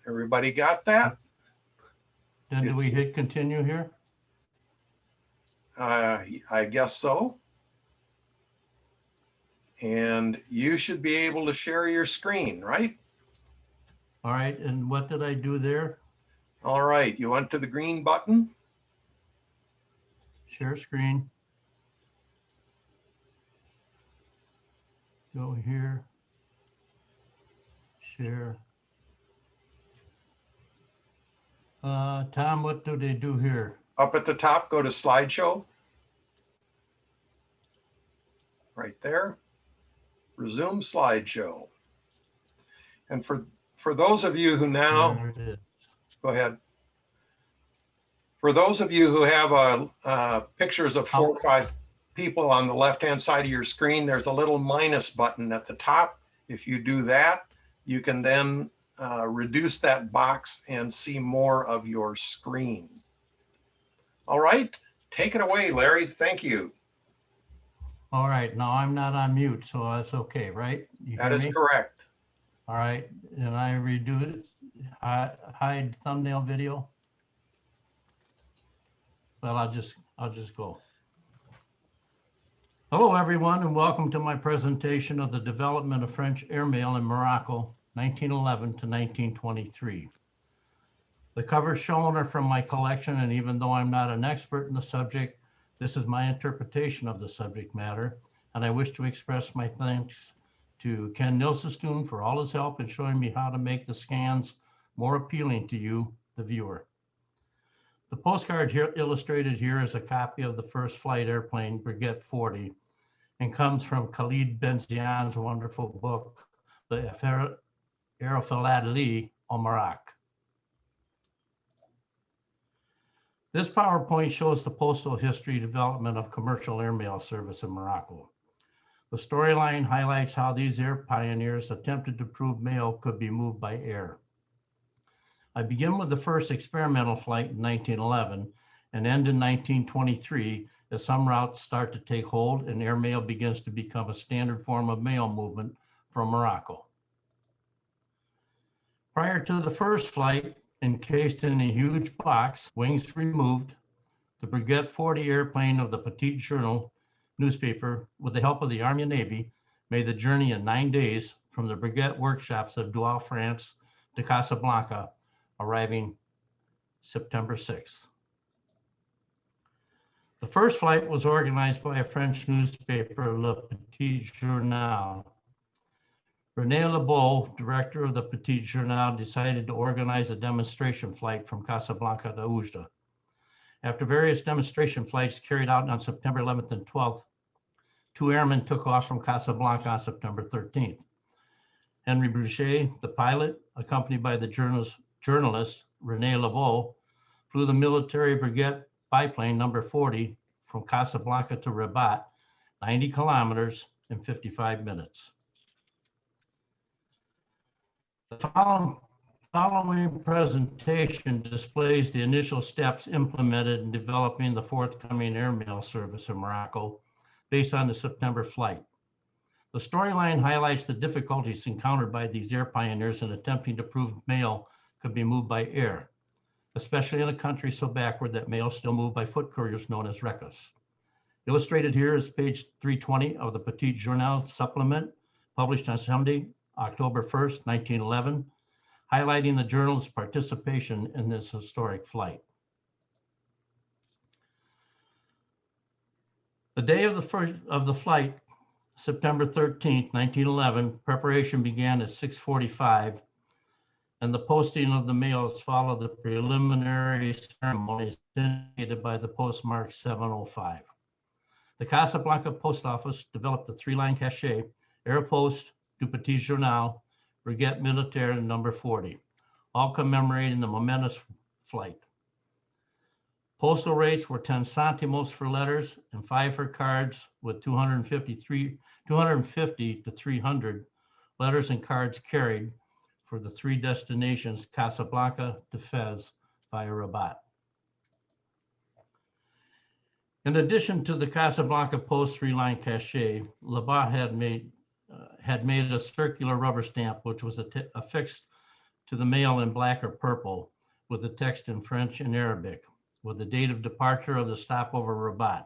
Everybody got that? Then do we hit continue here? I guess so. And you should be able to share your screen, right? All right, and what did I do there? All right, you went to the green button. Share screen. Go here. Share. Tom, what do they do here? Up at the top, go to slideshow. Right there. Resume slideshow. And for those of you who now, There it is. go ahead. For those of you who have pictures of 4 or 5 people on the left-hand side of your screen, there's a little minus button at the top. If you do that, you can then reduce that box and see more of your screen. All right, take it away, Larry. Thank you. All right, now I'm not on mute, so that's okay, right? You That hear is me? correct. All right, and I redo it, hide thumbnail video. Well, I'll just go. Hello, everyone, and welcome to my presentation of the development of French airmail in Morocco, 1911 to 1923. The covers shown are from my collection, and even though I'm not an expert in the subject, this is my interpretation of the subject matter, and I wish to express my thanks to Ken Nilsestuen for all his help in showing me how to make the scans more appealing to you, the viewer. The postcard here illustrated here is a copy of the first flight airplane, Breguet 40, and comes from Khalid Benzian's wonderful book, the Philatelic au Maroc. This PowerPoint shows the postal history development of commercial airmail service in Morocco. The storyline highlights how these air pioneers attempted to prove mail could be moved by air. I begin with the first experimental flight in 1911 and end in 1923 as some routes start to take hold and airmail begins to become a standard form of mail movement from Morocco. Prior to the first flight, encased in a huge box, wings removed, the Breguet 40 airplane of the Petit Journal newspaper, with the help of the Army and Navy, made the journey in 9 days from the Breguet workshops of Douai, France to Casablanca, arriving September 6th. The first flight was organized by a French newspaper, Le Petit Journal. René Lebeau, director of the Petit Journal, decided to organize a demonstration flight from Casablanca to Oujda. After various demonstration flights carried out on September 11th and 12th, 2 airmen took off from Casablanca on September 13th. Henry Boucher, the pilot, accompanied by the journalist René Lebeau, flew the military Breguet biplane number 40 from Casablanca to Rabat, 90 kilometers in 55 minutes. The following presentation displays the initial steps implemented in developing the forthcoming airmail service in Morocco based on the September flight. The storyline highlights the difficulties encountered by these air pioneers in attempting to prove mail could be moved by air, especially in a country so backward that mail still moved by foot couriers known as rekas. Illustrated here is page 320 of the Petit Journal supplement, published on Sunday, October 1st, 1911, highlighting the journal's participation in this historic flight. The day of the flight, September 13th, 1911, preparation began at 6:45, and the posting of the mails followed the preliminary ceremonies indicated by the postmark 705. The Casablanca post office developed the 3-line cachet, Air Poste du Petit Journal, Breguet Militaire number 40, all commemorating the momentous flight. Postal rates were 10 centimos for letters and 5 for cards, with 250 to 300 letters and cards carried for the 3 destinations, Casablanca to Fez via Rabat. In addition to the Casablanca Post 3-line cachet, Rabat had made a circular rubber stamp, which was affixed to the mail in black or purple with the text in French and Arabic, with the date of departure of the stopover Rabat.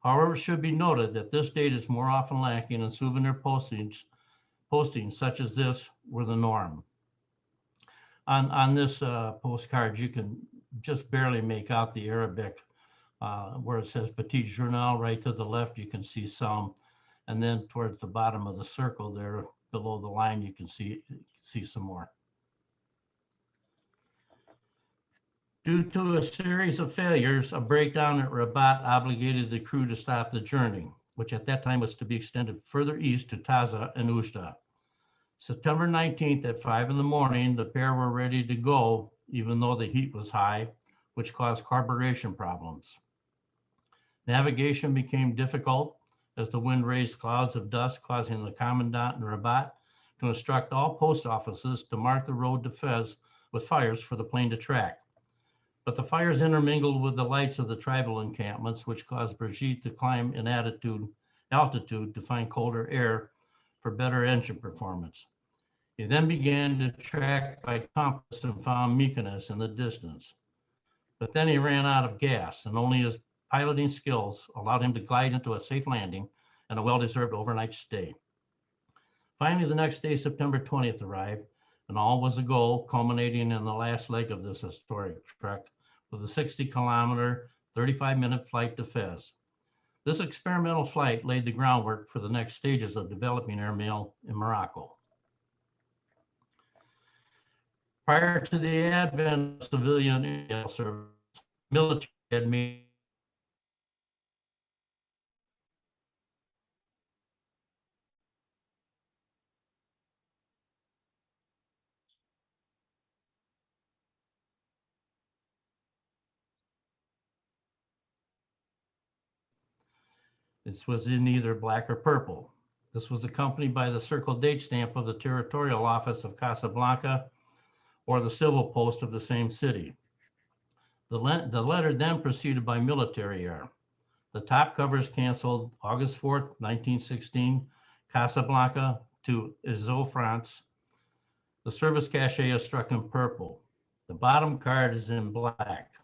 However, it should be noted that this date is more often lacking in souvenir postings such as this were the norm. On this postcard, you can just barely make out the Arabic where it says Petit Journal right to the left, you can see some. And then towards the bottom of the circle there below the line, you can see some more. Due to a series of failures, a breakdown at Rabat obligated the crew to stop the journey, which at that time was to be extended further east to Taza and Oujda. September 19th at 5 in the morning, the pair were ready to go, even though the heat was high, which caused carburation problems. Navigation became difficult as the wind raised clouds of dust, causing the commandant in Rabat to instruct all post offices to mark the road to Fez with fires for the plane to track. But the fires intermingled with the lights of the tribal encampments, which caused Brigitte to climb in altitude to find colder air for better engine performance. He then began to track by compass and found Mykonos in the distance. But then he ran out of gas, and only his piloting skills allowed him to glide into a safe landing and a well-deserved overnight stay. Finally, the next day, September 20th arrived, and all was a go, culminating in the last leg of this historic trek with a 60-kilometer, 35-minute flight to Fez. This experimental flight laid the groundwork for the next stages of developing airmail in Morocco. Prior to the advent of civilian airmail service, military had made This was in either black or purple. This was accompanied by the circle date stamp of the territorial office of Casablanca or the civil post of the same city. The letter then proceeded by military air. The top covers canceled August 4th, 1916, Casablanca to Issy, France. The service cachet is struck in purple. The bottom card is in black.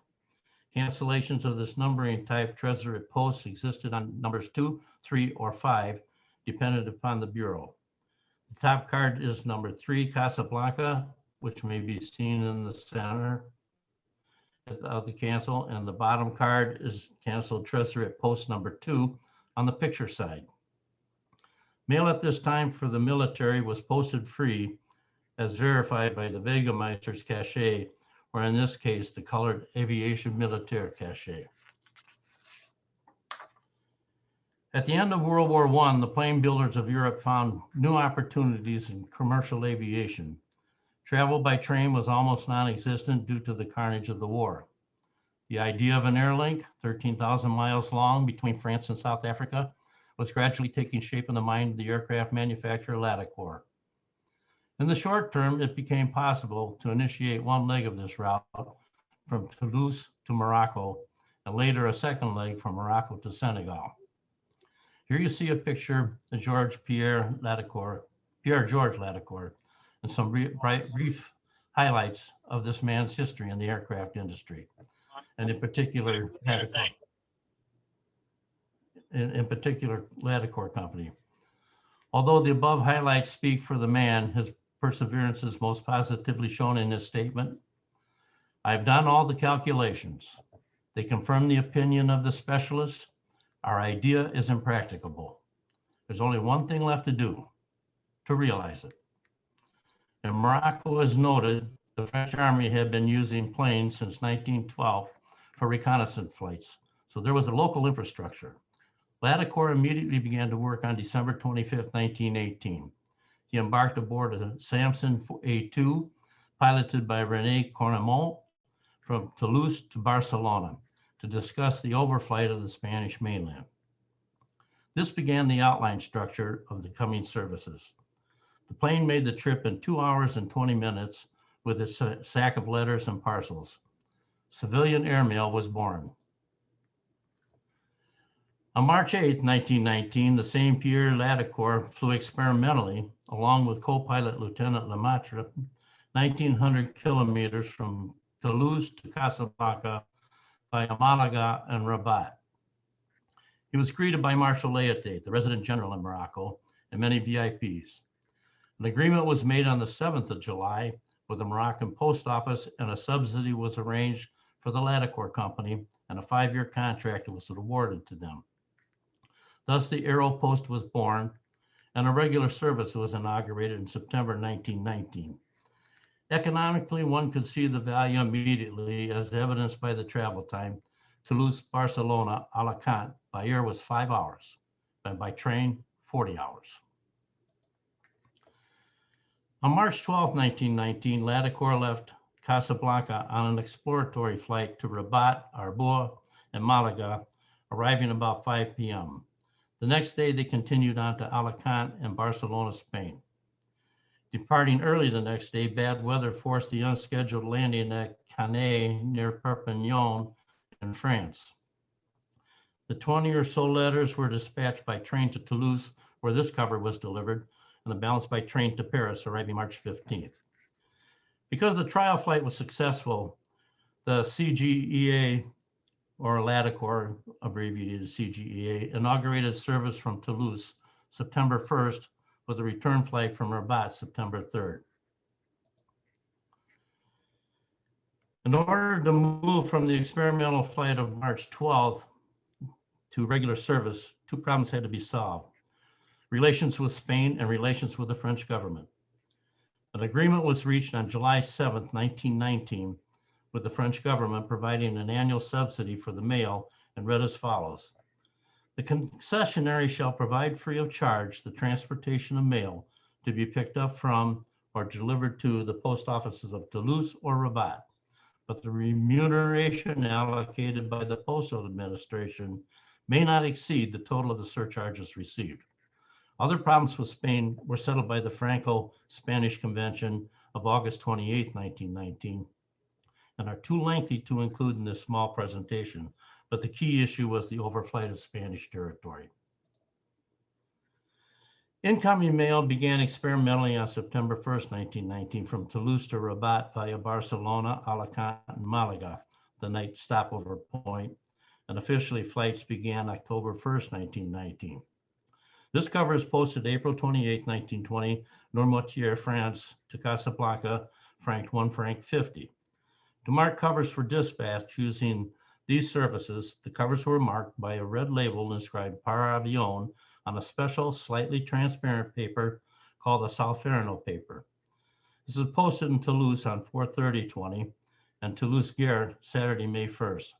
Cancellations of this numbering type Treasury posts existed on numbers 2, 3, or 5, dependent upon the bureau. The top card is number 3, Casablanca, which may be seen in the center of the cancel, and the bottom card is canceled Treasury at post number 2 on the picture side. Mail at this time for the military was posted free, as verified by the Vegameister's cachet, or in this case, the colored aviation militaire cachet. At the end of World War I, the plane builders of Europe found new opportunities in commercial aviation. Travel by train was almost non-existent due to the carnage of the war. The idea of an air link, 13,000 miles long between France and South Africa, was gradually taking shape in the mind of the aircraft manufacturer Latticor. In the short term, it became possible to initiate one leg of this route from Toulouse to Morocco, and later a second leg from Morocco to Senegal. Here you see a picture of Pierre George Latticor, and some brief highlights of this man's history in the aircraft industry, and in particular, Latticor Company. Although the above highlights speak for the man, his perseverance is most positively shown in his statement. I've done all the calculations. They confirm the opinion of the specialists. Our idea is impracticable. There's only one thing left to do, to realize it. In Morocco, as noted, the French Army had been using planes since 1912 for reconnaissance flights, so there was a local infrastructure. Latticor immediately began to work on December 25th, 1918. He embarked aboard a Samson A2, piloted by René Cornemont, from Toulouse to Barcelona to discuss the overflight of the Spanish mainland. This began the outline structure of the coming services. The plane made the trip in 2 hours and 20 minutes with its sack of letters and parcels. Civilian airmail was born. On March 8, 1919, the same Pierre Latticor flew experimentally, along with co-pilot Lieutenant Lemaitre, 1,900 kilometers from Toulouse to Casablanca via Malaga and Rabat. He was greeted by Marshal Laïté, the resident general in Morocco, and many VIPs. An agreement was made on the 7th of July with the Moroccan post office, and a subsidy was arranged for the Latticour Company, and a 5-year contract was awarded to them. Thus, the Aero Post was born, and a regular service was inaugurated in September 1919. Economically, one could see the value immediately, as evidenced by the travel time. Toulouse, Barcelona, Alicante by air was 5 hours, and by train, 40 hours. On March 12, 1919, Latticour left Casablanca on an exploratory flight to Rabat, Arbois, and Malaga, arriving about 5 p.m. The next day, they continued on to Alicante and Barcelona, Spain. Departing early the next day, bad weather forced the unscheduled landing at Canet near Perpignan in France. The 20 or so letters were dispatched by train to Toulouse, where this cover was delivered, and the balance by train to Paris, arriving March 15th. Because the trial flight was successful, the CGEA, or Latticour, abbreviated CGEA, inaugurated service from Toulouse September 1st, with a return flight from Rabat September 3rd. In order to move from the experimental flight of March 12th to regular service, 2 problems had to be solved: relations with Spain and relations with the French government. An agreement was reached on July 7th, 1919, with the French government providing an annual subsidy for the mail, and read as follows: the concessionary shall provide free of charge the transportation of mail to be picked up from or delivered to the post offices of Toulouse or Rabat, but the remuneration allocated by the Postal Administration may not exceed the total of the surcharges received. Other problems with Spain were settled by the Franco-Spanish Convention of August 28, 1919, and are too lengthy to include in this small presentation, but the key issue was the overflight of Spanish territory. Incoming mail began experimentally on September 1st, 1919, from Toulouse to Rabat via Barcelona, Alicante, and Malaga, the night stopover point, and officially flights began October 1st, 1919. This cover is posted April 28, 1920, Noirmoutier, France, to Casablanca, franc 1 franc 50. To mark covers for dispatch using these services, the covers were marked by a red label inscribed Par Avion on a special, slightly transparent paper called the Salferno paper. This is posted in Toulouse on 4/30/20 and Toulouse Gare, Saturday, May 1st.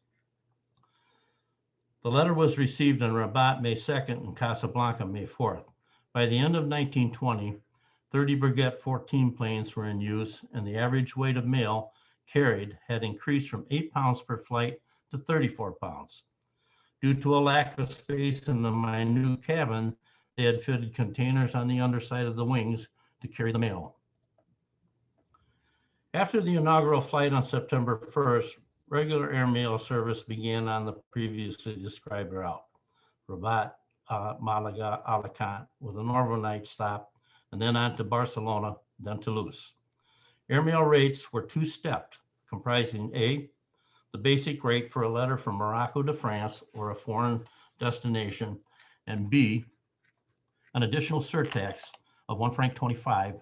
The letter was received in Rabat May 2nd and Casablanca May 4th. By the end of 1920, 30 Breguet 14 planes were in use, and the average weight of mail carried had increased from 8 pounds per flight to 34 pounds. Due to a lack of space in the minute cabin, they had fitted containers on the underside of the wings to carry the mail. After the inaugural flight on September 1st, regular airmail service began on the previously described route: Rabat, Malaga, Alicante, with an overnight stop, and then on to Barcelona, then Toulouse. Airmail rates were 2-stepped, comprising A, the basic rate for a letter from Morocco to France or a foreign destination, and B, an additional surtax of 1 franc 25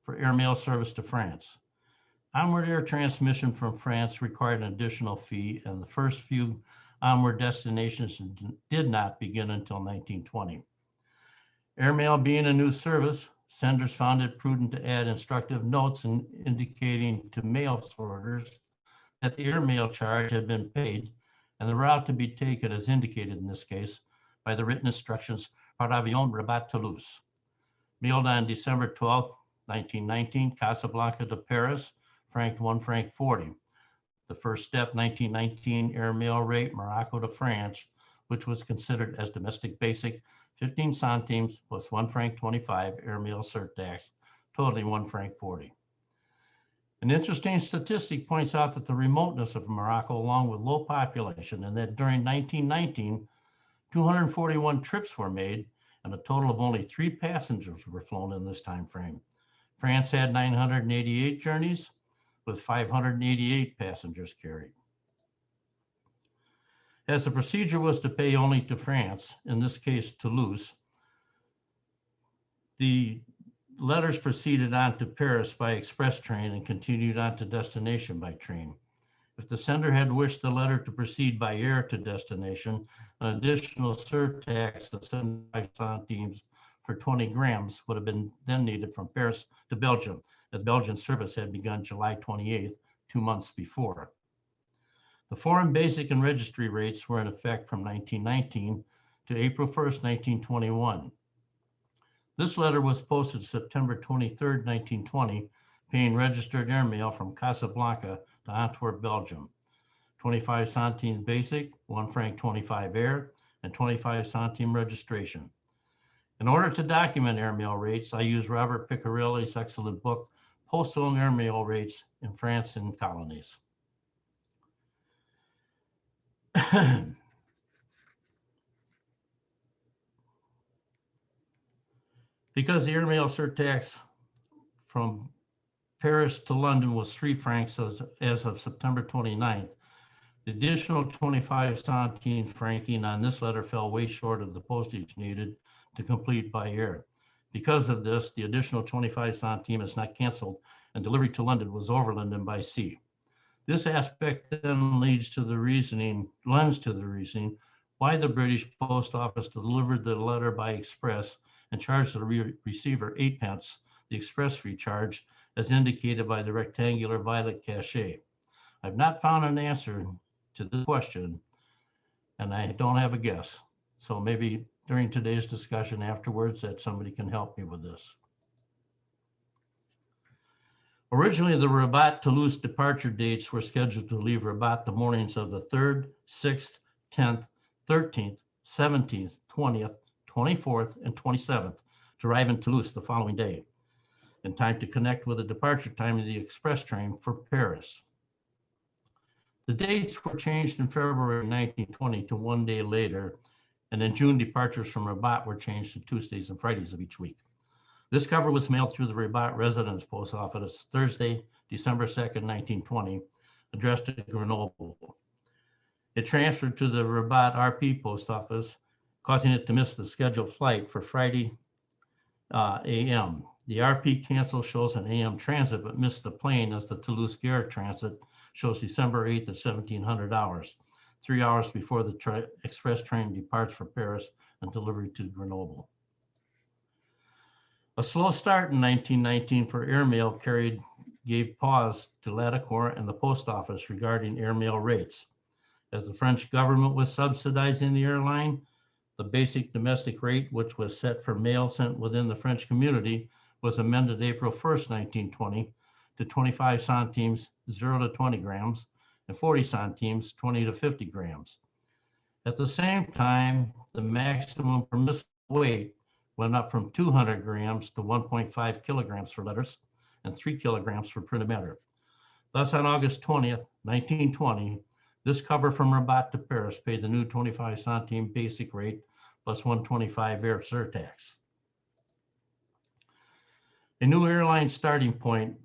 for airmail service to France. Onward air transmission from France required an additional fee, and the first few onward destinations did not begin until 1920. Airmail being a new service, senders found it prudent to add instructive notes indicating to mail sorters that the airmail charge had been paid and the route to be taken as indicated in this case by the written instructions Par Avion Rabat Toulouse. Mailed on December 12, 1919, Casablanca to Paris, franc 1 franc 40. The first step, 1919 airmail rate, Morocco to France, which was considered as domestic basic, 15 centimes plus 1 franc 25 airmail surtax, totaling 1 franc 40. An interesting statistic points out that the remoteness of Morocco, along with low population, and that during 1919, 241 trips were made, and a total of only 3 passengers were flown in this time frame. France had 988 journeys with 588 passengers carried. As the procedure was to pay only to France, in this case Toulouse, the letters proceeded on to Paris by express train and continued on to destination by train. If the sender had wished the letter to proceed by air to destination, an additional surtax of 75 centimes for 20 grams would have been then needed from Paris to Belgium, as Belgian service had begun July 28th, 2 months before. The foreign basic and registry rates were in effect from 1919 to April 1st, 1921. This letter was posted September 23rd, 1920, paying registered airmail from Casablanca to Antwerp, Belgium. 25 centimes basic, 1 franc 25 air, and 25 centime registration. In order to document airmail rates, I used Robert Piccirilli's excellent book, Postal and Airmail Rates in France and Colonies. Because the airmail surtax from Paris to London was 3 francs as of September 29th, the additional 25 centime franking on this letter fell way short of the postage needed to complete by air. Because of this, the additional 25 centime is not canceled, and delivery to London was overland and by sea. This aspect then lends to the reasoning why the British Post Office delivered the letter by express and charged the receiver 8 pence, the express fee charge, as indicated by the rectangular violet cachet. I've not found an answer to this question, and I don't have a guess. So maybe during today's discussion afterwards that somebody can help me with this. Originally, the Rabat-Toulouse departure dates were scheduled to leave Rabat the mornings of the 3rd, 6th, 10th, 13th, 17th, 20th, 24th, and 27th to arrive in Toulouse the following day, in time to connect with the departure time of the express train for Paris. The dates were changed in February 1920 to 1 day later, and in June, departures from Rabat were changed to Tuesdays and Fridays of each week. This cover was mailed through the Rabat Residence Post Office Thursday, December 2nd, 1920, addressed to Grenoble. It transferred to the Rabat RP Post Office, causing it to miss the scheduled flight for Friday AM. The RP cancel shows an AM transit, but missed the plane as the Toulouse Gare transit shows December 8th at 1700 hours, 3 hours before the express train departs for Paris and delivery to Grenoble. A slow start in 1919 for airmail gave pause to Laticourt and the post office regarding airmail rates. As the French government was subsidizing the airline, the basic domestic rate, which was set for mail sent within the French community, was amended April 1st, 1920 to 25 centimes 0 to 20 grams and 40 centimes 20 to 50 grams. At the same time, the maximum permissible weight went up from 200 grams to 1.5 kilograms for letters and 3 kilograms for printed matter. Thus, on August 20th, 1920, this cover from Rabat to Paris paid the new 25 centime basic rate plus 125 air surtax. A new airline starting point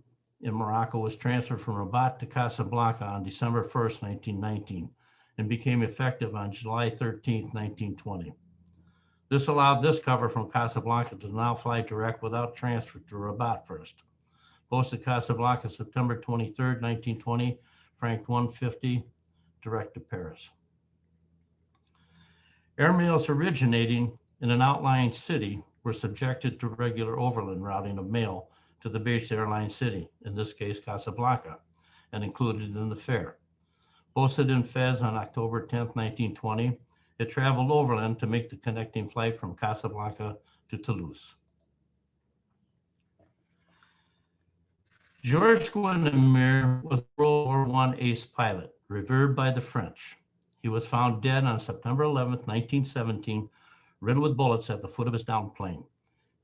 in Morocco was transferred from Rabat to Casablanca on December 1st, 1919, and became effective on July 13th, 1920. This allowed this cover from Casablanca to now fly direct without transfer to Rabat first. Posted Casablanca September 23rd, 1920, franked 150, direct to Paris. Airmails originating in an outlying city were subjected to regular overland routing of mail to the base airline city, in this case Casablanca, and included in the fare. Posted in Fez on October 10th, 1920, it traveled overland to make the connecting flight from Casablanca to Toulouse. Georges Guynemer was a World War I ace pilot, revered by the French. He was found dead on September 11th, 1917, riddled with bullets at the foot of his downed plane.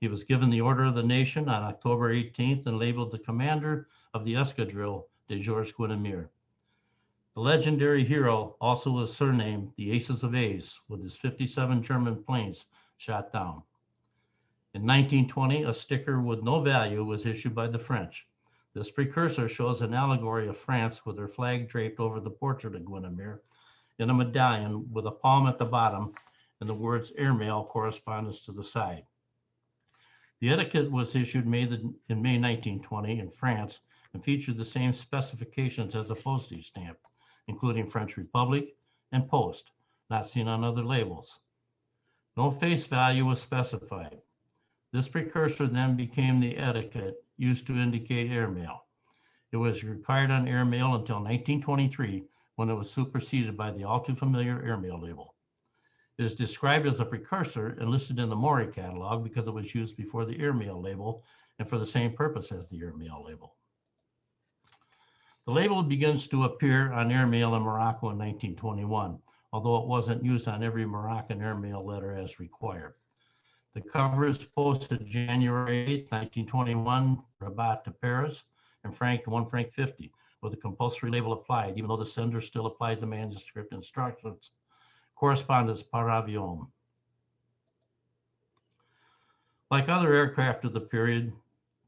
He was given the Order of the Nation on October 18th and labeled the commander of the Escadrille de Georges Guynemer. The legendary hero also was surnamed the Aces of A's, with his 57 German planes shot down. In 1920, a sticker with no value was issued by the French. This precursor shows an allegory of France with her flag draped over the portrait of Guinevere in a medallion with a palm at the bottom and the words Airmail correspondence to the side. The etiquette was issued in May 1920 in France and featured the same specifications as a postage stamp, including French Republic and Post, not seen on other labels. No face value was specified. This precursor then became the etiquette used to indicate airmail. It was required on airmail until 1923, when it was superseded by the all too familiar airmail label. It is described as a precursor and listed in the Maury catalog because it was used before the airmail label and for the same purpose as the airmail label. The label begins to appear on airmail in Morocco in 1921, although it wasn't used on every Moroccan airmail letter as required. The cover is posted January 8, 1921, Rabat to Paris, and franked £1.50, with a compulsory label applied, even though the sender still applied the manuscript instructions. Correspondence par avion. Like other aircraft of the period,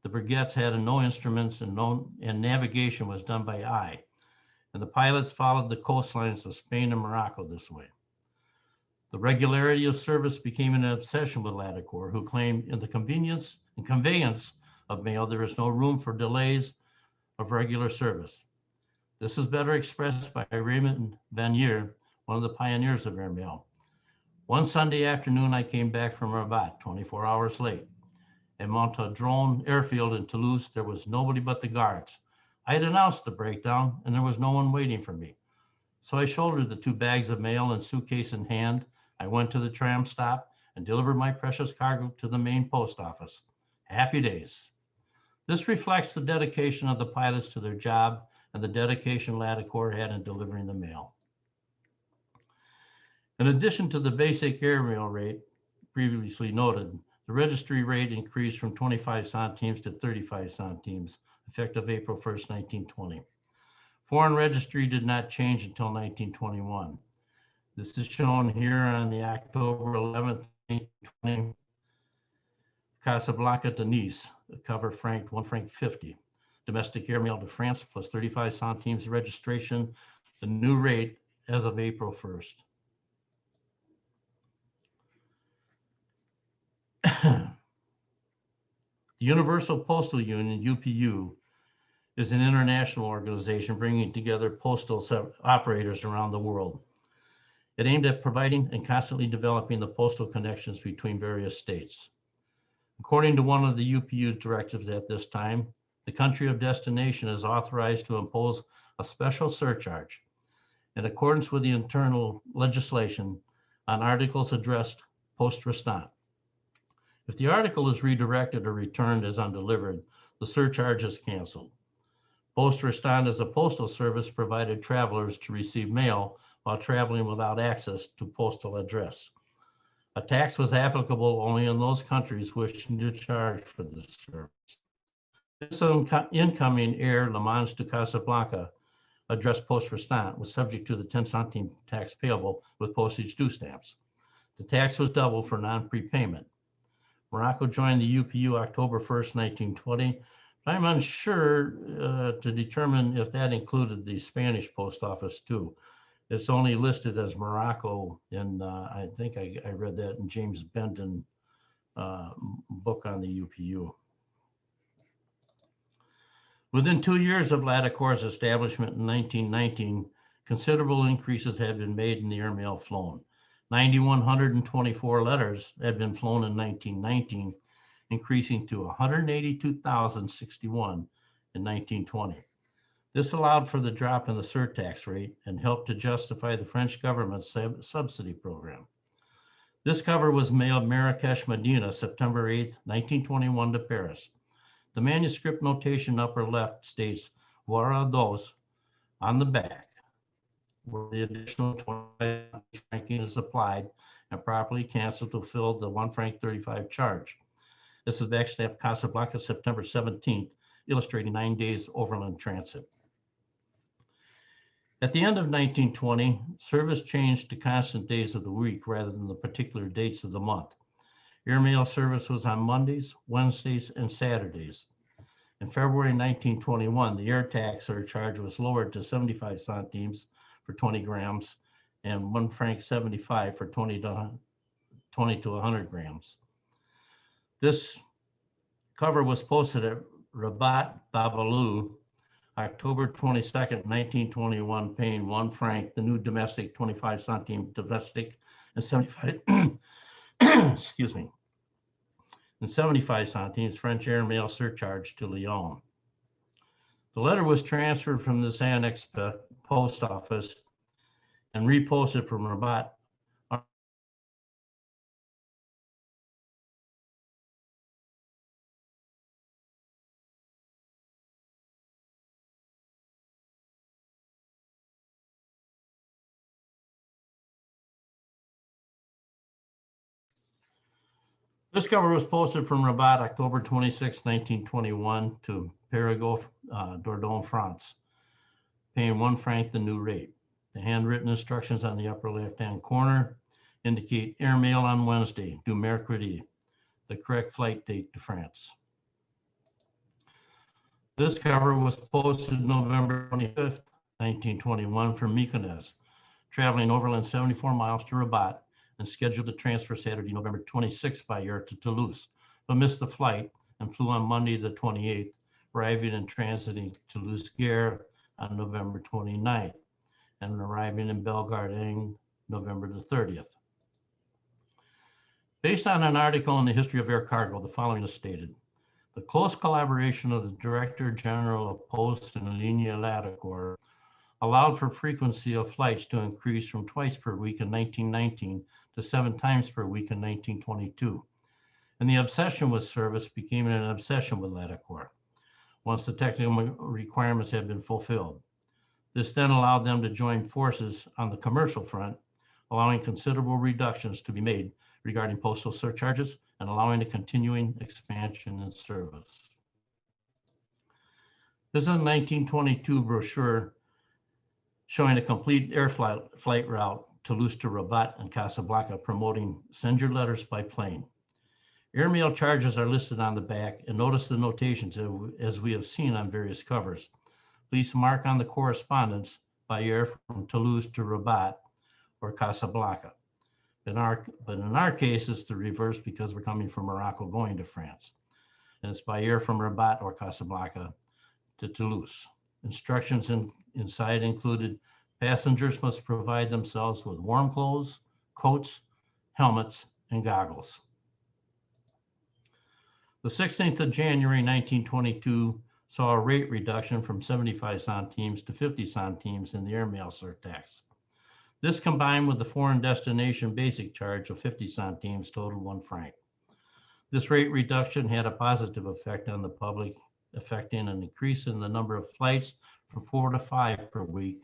the brigettes had no instruments and navigation was done by eye, and the pilots followed the coastlines of Spain and Morocco this way. The regularity of service became an obsession with Latticourt, who claimed in the conveyance of mail, there is no room for delays of regular service. This is better expressed by Raymond Vanier, one of the pioneers of airmail. One Sunday afternoon, I came back from Rabat 24 hours late. At Montadron Airfield in Toulouse, there was nobody but the guards. I had announced the breakdown and there was no one waiting for me. So I shouldered the 2 bags of mail and suitcase in hand. I went to the tram stop and delivered my precious cargo to the main post office. Happy days. This reflects the dedication of the pilots to their job and the dedication Latticourt had in delivering the mail. In addition to the basic airmail rate previously noted, the registry rate increased from 25 centimes to 35 centimes, effective April 1st, 1920. Foreign registry did not change until 1921. This is shown here on the October 11th, 1920, Casablanca to Nice, the cover franked £1.50. Domestic airmail to France plus 35 centimes registration, the new rate as of April 1st. The Universal Postal Union, UPU, is an international organization bringing together postal operators around the world. It aimed at providing and constantly developing the postal connections between various states. According to one of the UPU's directives at this time, the country of destination is authorized to impose a special surcharge in accordance with the internal legislation on articles addressed poste restante. If the article is redirected or returned as undelivered, the surcharge is canceled. Poste restante is a postal service provided travelers to receive mail while traveling without access to postal address. A tax was applicable only in those countries wishing to charge for this service. This incoming air Le Mans to Casablanca addressed poste restante was subject to the 10 centime tax payable with postage due stamps. The tax was doubled for non-prepayment. Morocco joined the UPU October 1st, 1920. But I'm unsure to determine if that included the Spanish post office too. It's only listed as Morocco, and I think I read that in James Benton book on the UPU. Within 2 years of Latticourt's establishment in 1919, considerable increases had been made in the airmail flown. 9,124 letters had been flown in 1919, increasing to 182,061 in 1920. This allowed for the drop in the surtax rate and helped to justify the French government's subsidy program. This cover was mailed Marrakesh, Medina, September 8, 1921 to Paris. The manuscript notation upper left states Voira dos on the back, where the additional 25 franking is applied and properly canceled to fill the £1.35 charge. This is backstamped Casablanca, September 17th, illustrating 9 days overland transit. At the end of 1920, service changed to constant days of the week rather than the particular dates of the month. Airmail service was on Mondays, Wednesdays, and Saturdays. In February 1921, the air tax surcharge was lowered to 75 centimes for 20 grams and 1 franc 75 for 20 to 100 grams. This cover was posted at Rabat Babalou, October 22nd, 1921, paying 1 franc, the new domestic 25 centime domestic, and 75, excuse me, and 75 centimes French airmail surcharge to Lyon. The letter was transferred from this annex post office and reposted from Rabat. This cover was posted from Rabat October 26, 1921 to Périgueux, Dordogne, France, paying 1 franc the new rate. The handwritten instructions on the upper left-hand corner indicate airmail on Wednesday, due mercredi, the correct flight date to France. This cover was posted November 25th, 1921 from Mykonos, traveling overland 74 miles to Rabat and scheduled to transfer Saturday, November 26th by air to Toulouse, but missed the flight and flew on Monday the 28th, arriving and transiting Toulouse Gare on November 29th and arriving in Bellegarde November the 30th. Based on an article in the History of Air Cargo, the following is stated. The close collaboration of the Director General of Post and Ligne Ladecor allowed for frequency of flights to increase from twice per week in 1919 to 7 times per week in 1922. And the obsession with service became an obsession with Ladecor once the technical requirements had been fulfilled. This then allowed them to join forces on the commercial front, allowing considerable reductions to be made regarding postal surcharges and allowing a continuing expansion in service. This is a 1922 brochure showing a complete air flight route Toulouse to Rabat and Casablanca, promoting send your letters by plane. Airmail charges are listed on the back, and notice the notations as we have seen on various covers. Please mark on the correspondence by air from Toulouse to Rabat or Casablanca. But in our case, it's the reverse because we're coming from Morocco going to France. And it's by air from Rabat or Casablanca to Toulouse. Instructions inside included passengers must provide themselves with warm clothes, coats, helmets, and goggles. The 16th of January 1922 saw a rate reduction from 75 centimes to 50 centimes in the airmail surtax. This combined with the foreign destination basic charge of 50 centimes totaled 1 franc. This rate reduction had a positive effect on the public, affecting an increase in the number of flights from 4 to 5 per week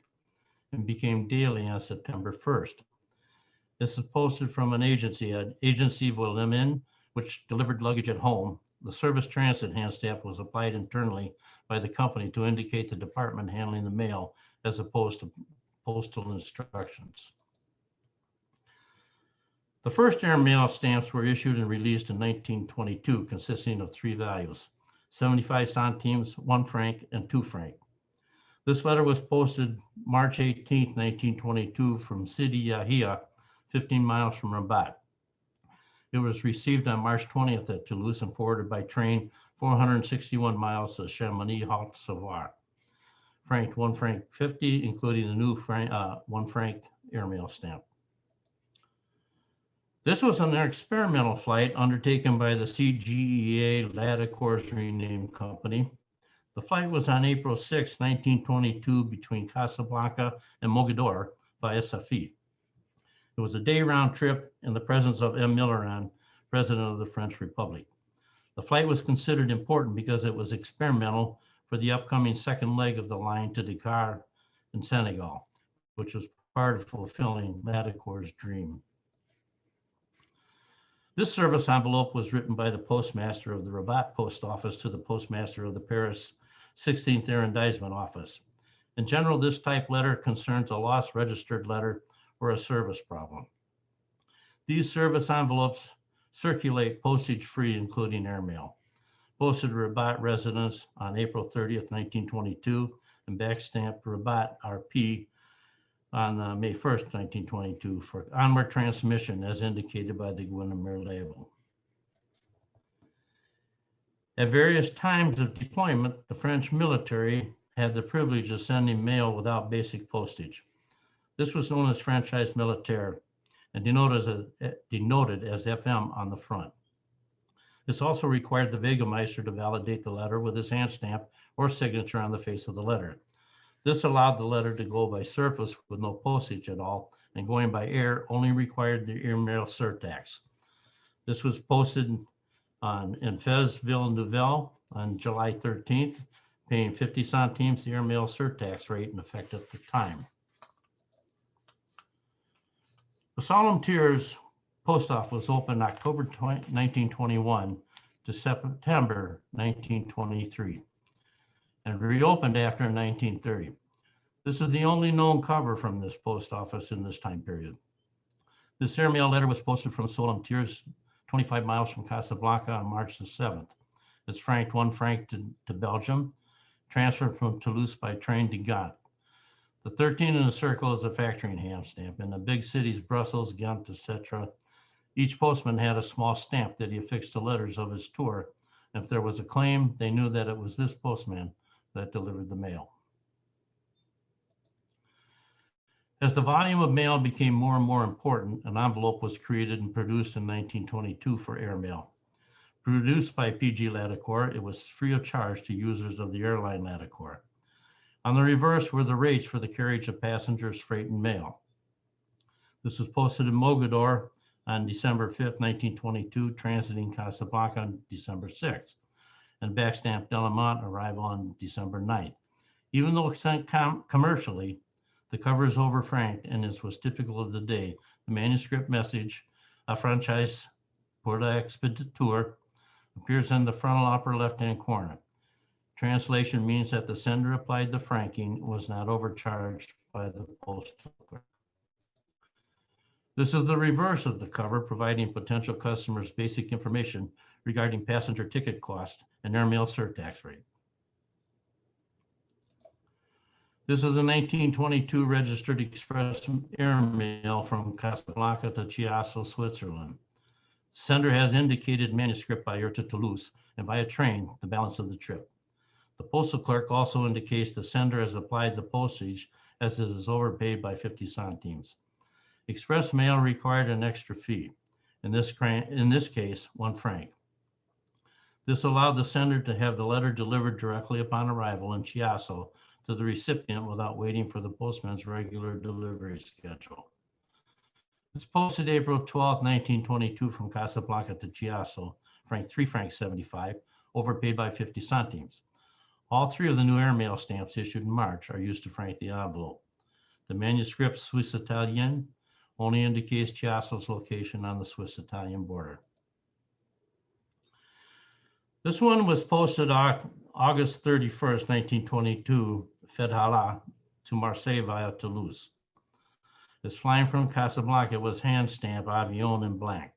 and became daily on September 1st. This is posted from an agency Philatelic, which delivered luggage at home. The service transit hand stamp was applied internally by the company to indicate the department handling the mail as opposed to postal instructions. The first airmail stamps were issued and released in 1922, consisting of 3 values, 75 centimes, 1 franc, and 2 franc. This letter was posted March 18, 1922 from Sidi Yahia, 15 miles from Rabat. It was received on March 20th at Toulouse and forwarded by train 461 miles to Chamonix, Haute-Savoie. Franked 1 franc 50, including the new 1 franc airmail stamp. This was an experimental flight undertaken by the CGEA Ladecor's renamed company. The flight was on April 6, 1922 between Casablanca and Mogador via Safi. It was a day round trip in the presence of M. Millerand, President of the French Republic. The flight was considered important because it was experimental for the upcoming second leg of the line to Dakar in Senegal, which was part of fulfilling Ladecor's dream. This service envelope was written by the postmaster of the Rabat post office to the postmaster of the Paris 16th Arrondissement office. In general, this type letter concerns a lost registered letter or a service problem. These service envelopes circulate postage-free, including airmail. Posted Rabat residence on April 30th, 1922, and backstamped Rabat RP on May 1st, 1922 for onward transmission as indicated by the Gardner label. At various times of deployment, the French military had the privilege of sending mail without basic postage. This was known as franchise militaire and denoted as FM on the front. This also required the Vegameister to validate the letter with his hand stamp or signature on the face of the letter. This allowed the letter to go by surface with no postage at all, and going by air only required the airmail surtax. This was posted in Fez-Ville Nouvelle on July 13th, paying 50 centimes the airmail surtax rate in effect at the time. The Solomtiers post office was opened October 1921 to September 1923 and reopened after 1930. This is the only known cover from this post office in this time period. This airmail letter was posted from Solomtiers 25 miles from Casablanca on March the 7th. It's franked 1 franc to Belgium, transferred from Toulouse by train to Ghent. The 13 in the circle is a factoring hand stamp. In the big cities, Brussels, Ghent, etc., each postman had a small stamp that he affixed to letters of his tour. If there was a claim, they knew that it was this postman that delivered the mail. As the volume of mail became more and more important, an envelope was created and produced in 1922 for airmail. Produced by PG Latticourt, it was free of charge to users of the airline Latticourt. On the reverse were the rates for the carriage of passengers, freight, and mail. This was posted in Mogador on December 5th, 1922, transiting Casablanca on December 6th, and backstamped Delamont arrive on December 9th. Even though sent commercially, the cover is over-franked, and as was typical of the day, the manuscript message, a franchise pour l'expéditeur, appears in the frontal upper left-hand corner. Translation means that the sender applied the franking, was not overcharged by the postal clerk. This is the reverse of the cover, providing potential customers basic information regarding passenger ticket cost and airmail surtax rate. This is a 1922 registered express airmail from Casablanca to Chiasso, Switzerland. Sender has indicated manuscript by air to Toulouse and via train the balance of the trip. The postal clerk also indicates the sender has applied the postage as it is overpaid by 50 centimes. Express mail required an extra fee, in this case, 1 franc. This allowed the sender to have the letter delivered directly upon arrival in Chiasso to the recipient without waiting for the postman's regular delivery schedule. It's posted April 12, 1922 from Casablanca to Chiasso, 3 francs 75, overpaid by 50 centimes. All 3 of the new airmail stamps issued in March are used to frank the envelope. The manuscript Swiss Italian only indicates Chiasso's location on the Swiss-Italian border. This one was posted August 31st, 1922, Philatelic to Marseille via Toulouse. It's flying from Casablanca was hand stamped Avion in blank.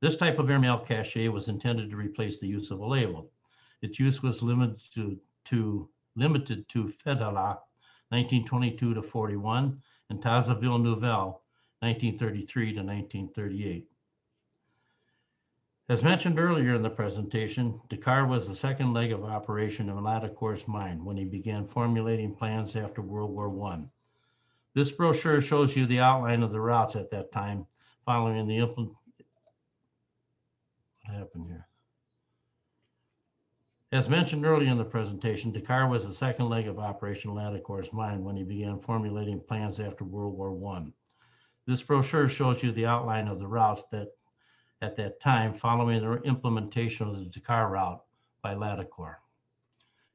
This type of airmail cachet was intended to replace the use of a label. Its use was limited to Philatelic, 1922 to 41, and Tazzaville Nouvelle, 1933 to 1938. As mentioned earlier in the presentation, Dakar was the second leg of operation in Latticourt's mind when he began formulating plans after World War I. This brochure shows you the outline of the routes at that time following the what happened here? As mentioned earlier in the presentation, Dakar was the second leg of Operation Latticourt's mind when he began formulating plans after World War I. This brochure shows you the outline of the routes that at that time following the implementation of the Dakar route by Latticourt.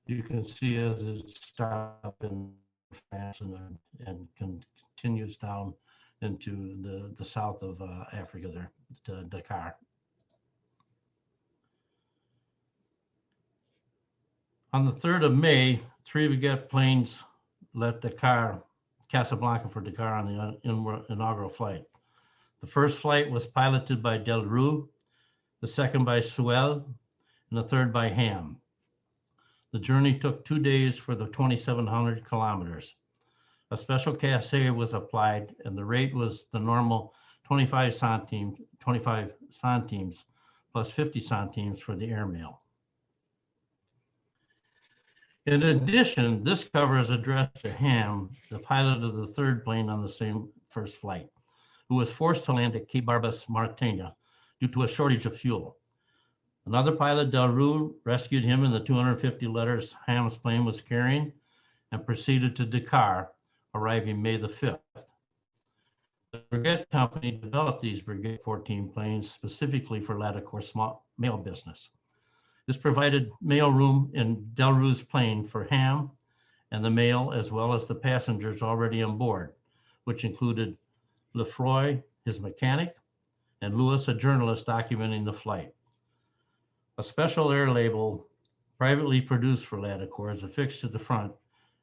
You can see as it starts up in France and continues down into the south of Africa there to Dakar. On the 3rd of May, 3 Vigette planes left Casablanca for Dakar on the inaugural flight. The first flight was piloted by Delrue the second by Sewell, and the third by Ham. The journey took 2 days for the 2,700 kilometers. A special cachet was applied, and the rate was the normal 25 centimes plus 50 centimes for the airmail. In addition, this cover is addressed to Ham, the pilot of the third plane on the same first flight, who was forced to land at Cape Barbas, Mauritania, due to a shortage of fuel. Another pilot, Del Rue, rescued him in the 250 letters Ham's plane was carrying and proceeded to Dakar, arriving May the 5th. The Brigade Company developed these Brigade 14 planes specifically for Latticor's small mail business. This provided mail room in Del Rue's plane for Ham and the mail, as well as the passengers already on board, which included Lefroy, his mechanic, and Lewis, a journalist documenting the flight. A special air label privately produced for Latticor is affixed to the front,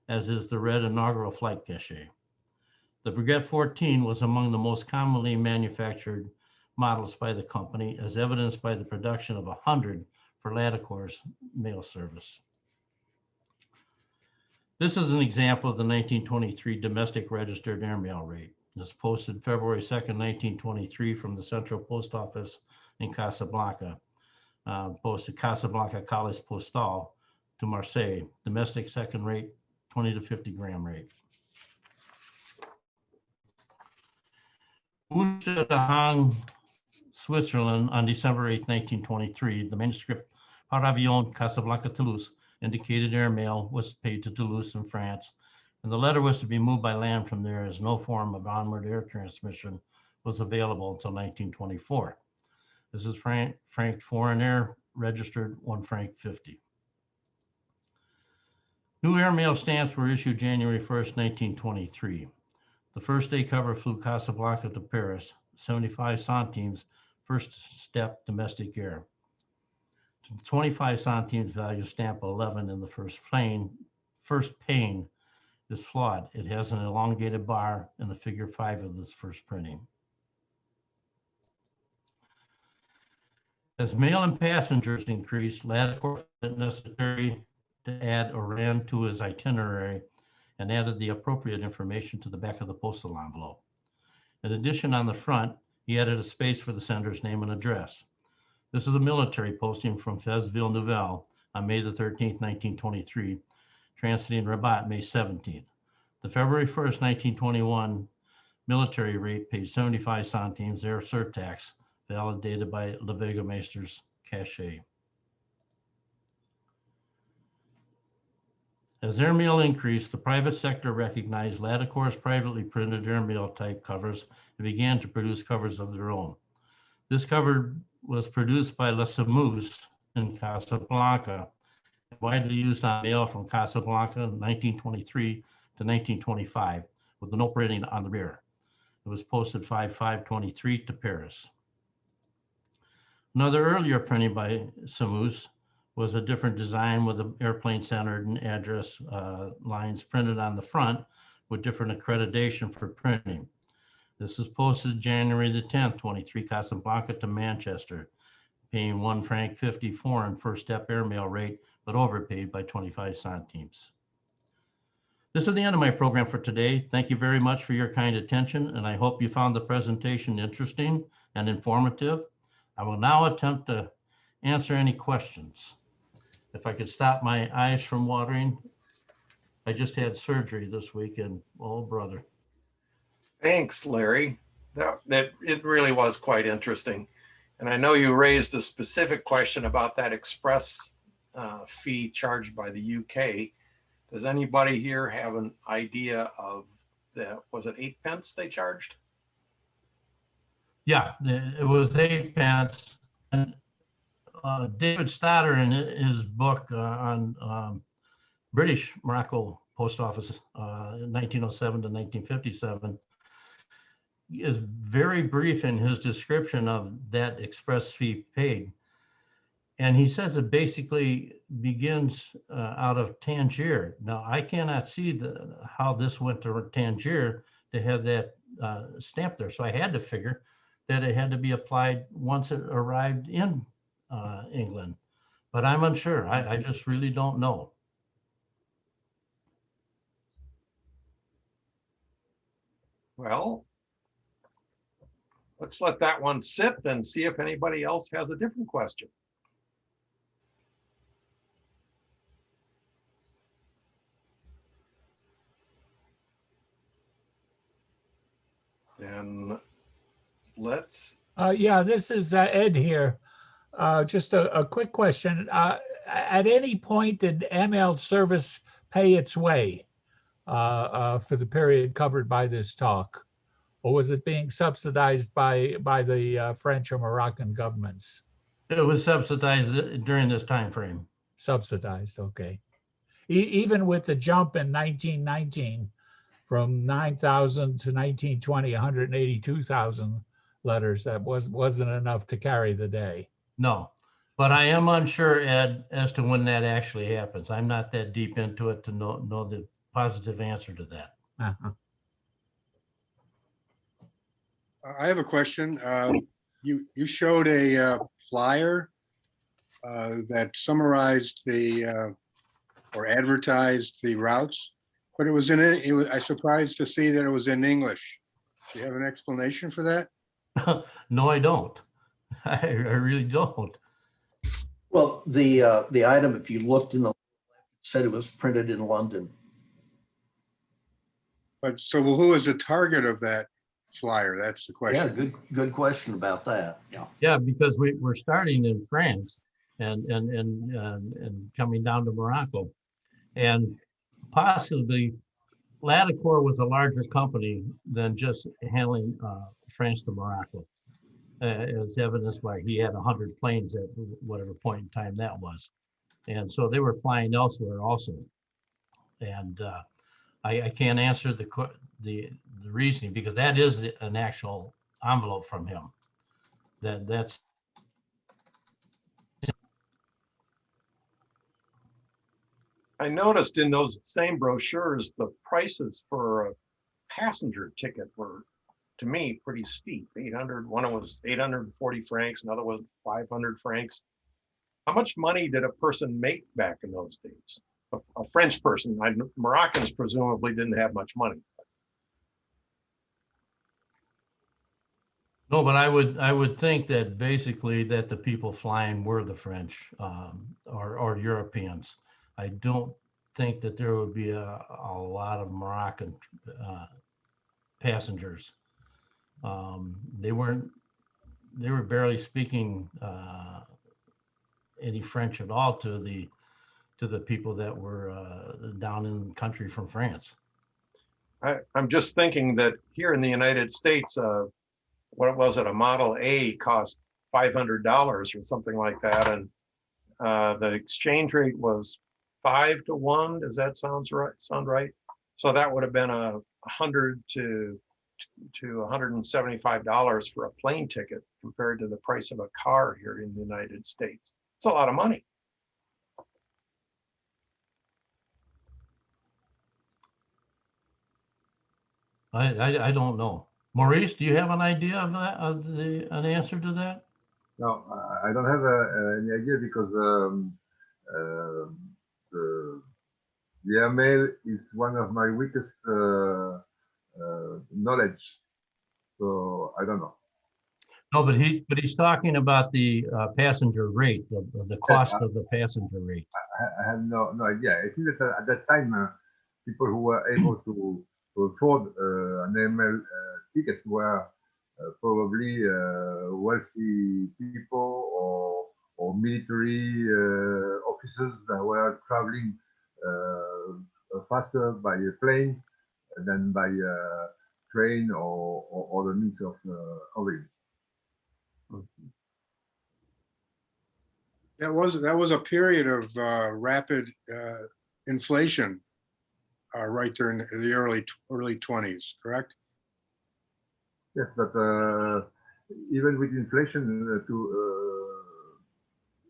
as is the red inaugural flight cachet. The Brigade 14 was among the most commonly manufactured models by the company, as evidenced by the production of 100 for Latticor's mail service. This is an example of the 1923 domestic registered airmail rate. It's posted February 2nd, 1923 from the Central Post Office in Casablanca. Posted Casablanca Calais Postal to Marseille, domestic second rate, 20 to 50 gram rate. Hang, Switzerland on December 8, 1923, the manuscript Par Avion Casablanca Toulouse indicated airmail was paid to Toulouse in France, and the letter was to be moved by land from there as no form of onward air transmission was available until 1924. This is franc foreign air, registered 1 franc 50. New airmail stamps were issued January 1st, 1923. The first day cover flew Casablanca to Paris, 75 centimes, first step domestic air. 25 centimes value stamp 11 in the first pane is flawed. It has an elongated bar in the figure 5 of this first printing. As mail and passengers increased, Latticor found it necessary to add Oran to his itinerary and added the appropriate information to the back of the postal envelope. In addition, on the front, he added a space for the sender's name and address. This is a military posting from Fez-Ville Nouvelle on May the 13th, 1923, transiting Rabat May 17th. The February 1st, 1921 military rate paid 75 centimes air surtax, validated by Le Vegameister's cachet. As airmail increased, the private sector recognized Latticor's privately printed airmail type covers and began to produce covers of their own. This cover was produced by La Semouse in Casablanca, widely used on mail from Casablanca in 1923 to 1925, with an operating on the rear. It was posted 5/5/23 to Paris. Another earlier printing by Semouse was a different design with an airplane centered and address lines printed on the front with different accreditation for printing. This was posted January the 10th, 23, Casablanca to Manchester, paying 1 franc 54 in first step airmail rate, but overpaid by 25 centimes. This is the end of my program for today. Thank you very much for your kind attention, and I hope you found the presentation interesting and informative. I will now attempt to answer any questions. If I could stop my eyes from watering. I just had surgery this week, and oh brother. Thanks, Larry. It really was quite interesting. And I know you raised a specific question about that express fee charged by the UK. Does anybody here have an idea of was it 8 pence they charged? Yeah, it was 8 pence. And David Stoddard, in his book on British Morocco Post Office in 1907 to 1957, is very brief in his description of that express fee paid. And he says it basically begins out of Tangier. Now, I cannot see how this went to Tangier to have that stamp there. So I had to figure that it had to be applied once it arrived in England. But I'm unsure. I just really don't know. Well, let's let that one sit and see if anybody else has a different question. Then let's. Yeah, this is Ed here. Just a quick question. At any point, did Airmail service pay its way for the period covered by this talk? Or was it being subsidized by the French or Moroccan governments? It was subsidized during this time frame. Subsidized, okay. Even with the jump in 1919 from 9,000 to 1920, 182,000 letters, that wasn't enough to carry the day. No, but I am unsure, Ed, as to when that actually happens. I'm not that deep into it to know the positive answer to that. Uh-huh. I have a question. You showed a flyer that summarized the or advertised the routes, but it was I surprised to see that it was in English. Do you have an explanation for that? No, I don't. I really don't. Well, the item, if you looked in the, said it was printed in London. But so, well, who is the target of that flyer? That's the Yeah, question. good question about that. Yeah. Yeah, because we're starting in France and coming down to Morocco, and possibly Latticor was a larger company than just handling France to Morocco, as evidenced by he had 100 planes at whatever point in time that was, and so they were flying elsewhere also, and I can't answer the reasoning, because that is an actual envelope from him. That's I noticed in those same brochures, the prices for a passenger ticket were, to me, pretty steep. 800, one was 840 francs, another was 500 francs. How much money did a person make back in those days? A French person. Moroccans presumably didn't have much money. no, but I would think that basically that the people flying were the French or Europeans. I don't think that there would be a lot of Moroccan passengers. They were barely speaking any French at all to the people that were down in the country from France. I'm just thinking that here in the United States, what was it? A Model A cost $500 or something like that, and the exchange rate was 5 to 1. Does that sound right? So that would have been $100 to $175 for a plane ticket compared to the price of a car here in the United States. It's a lot of money. I don't know. Maurice, do you have an idea of that, an answer to that? No, I don't have any idea, because the Airmail is one of my weakest knowledge, so I don't know. No, but he's talking about the passenger rate, the cost of the passenger rate. I have no idea. I think that at that time, people who were able to afford an Airmail ticket were probably wealthy people or military officers that were traveling faster by a plane than by train or other means of traveling. That was a period of rapid inflation right during the early 20s, correct? Yes, but even with inflation,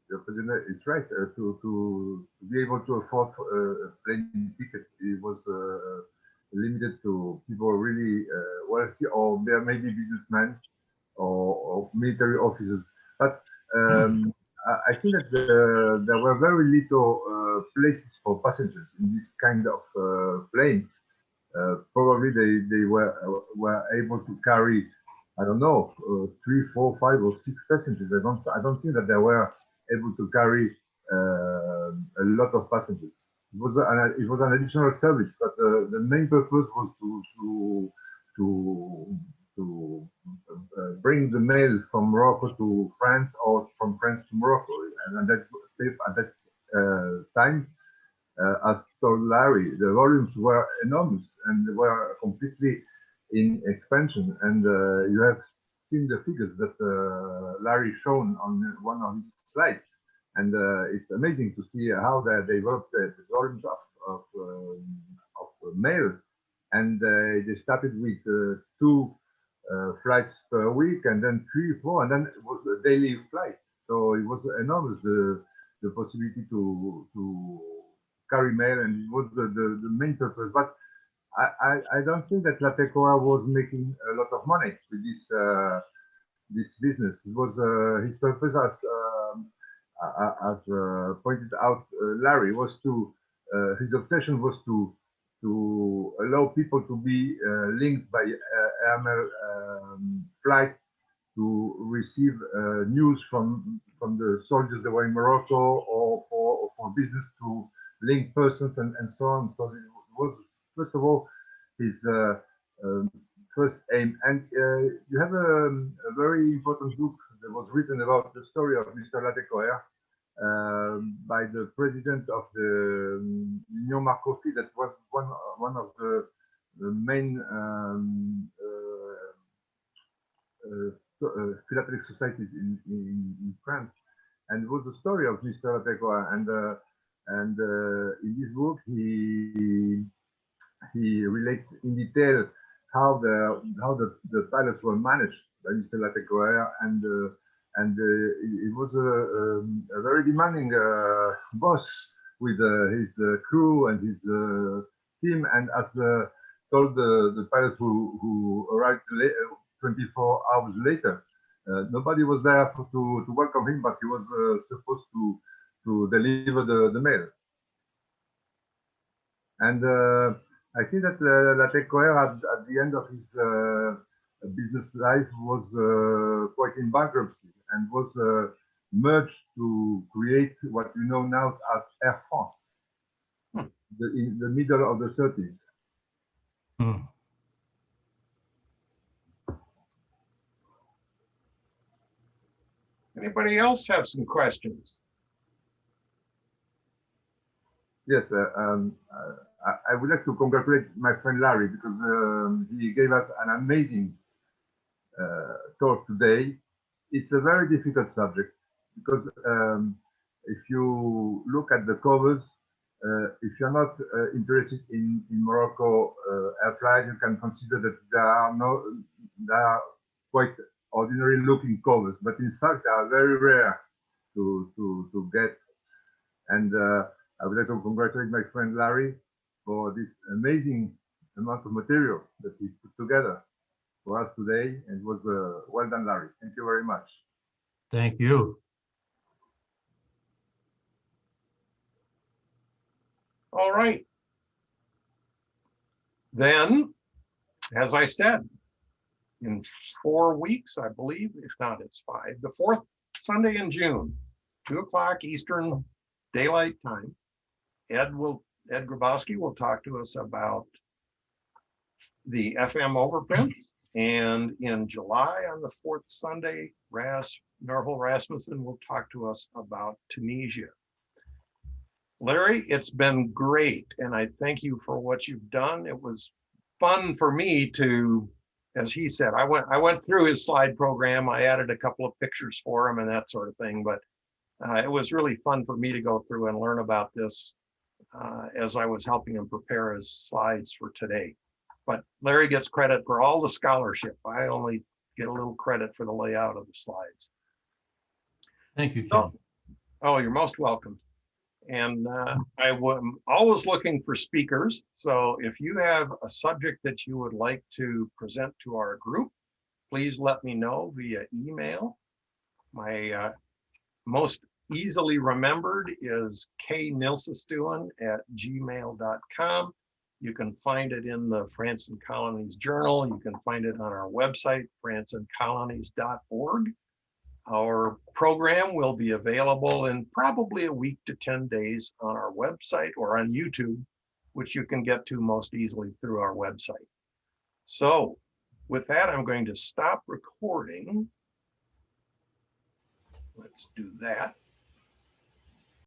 the president is right. To be able to afford a plane ticket, it was limited to people really wealthy, or there may be businessmen military officers. But I think that there were very little places for passengers in this kind of planes. Probably they were able to carry, I don't know, 3, 4, 5, or 6 passengers. I don't think that they were able to carry a lot of passengers. It was an additional service, but the main purpose was to bring the mail from Morocco to France or from France to Morocco, and at that time, as told Larry, the volumes were enormous and they were completely in expansion. And you have seen the figures that Larry shown on one of his slides. And it's amazing to see how they developed the volumes of mail. And they started with 2 flights per week, and then 3, 4, and then it was a daily flight. So it was enormous, the possibility to carry mail, and it was the main purpose. But I don't think that La Tecoa was making a lot of money with this business. It was his purpose, as pointed out Larry, was to his obsession was to allow people to be linked by airmail flight to receive news from the soldiers that were in Morocco, or for business to link persons and so on. So it was, first of all, his first aim. And you have a very important book that was written about the story of Mr. La Tecoa by the president of the Union Marcofi, that was one of the main philatelic societies in France, and it was the story of Mr. La Tecoa. And in this book, he relates in detail how the pilots were managed by Mr. La Tecoa, and it was a very demanding boss with his crew and his team. And as told the pilots who arrived 24 hours later, nobody was there to welcome him, but he was supposed to deliver the mail. And I think that La Tecoa at the end of his business life was quite in bankruptcy, and was merged to create what we know now as Air France, in the middle of the 30s. Anybody else have some questions? Yes, I would like to congratulate my friend Larry, because he gave us an amazing talk today. It's a very difficult subject, because if you look at the covers, if you're not interested in Morocco air flight, you can consider that there are quite ordinary looking covers, but in fact they are very rare to get. And I would like to congratulate my friend Larry for this amazing amount of material that he put together for us today. And it was well done, Larry. Thank you very much. Thank you. All right. Then, as I said, in 4 weeks, I believe, if not, it's 5, the 4th Sunday in June, 2 o'clock Eastern Daylight Time, Ed Grabowski will talk to us about the FM overprint. And in July, on the 4th Sunday, Norval Rasmussen will talk to us about Tunisia. Larry, it's been great, and I thank you for what you've done. It was fun for me to, as he said, I went through his slide program. I added a couple of pictures for him and that sort of thing, but it was really fun for me to go through and learn about this as I was helping him prepare his slides for today. But Larry gets credit for all the scholarship. I only get a little credit for the layout of the slides. Thank you, Ken. Oh, you're most welcome. And I'm always looking for speakers. So if you have a subject that you would like to present to our group, please let me know via email. My most easily remembered is knilsestuin@gmail.com. You can find it in the France and Colonies Journal. You can find it on our website, franceandcolonies.org. Our program will be available in probably a week to 10 days on our website or on YouTube, which you can get to most easily through our website. So with that, I'm going to stop recording. Let's do that.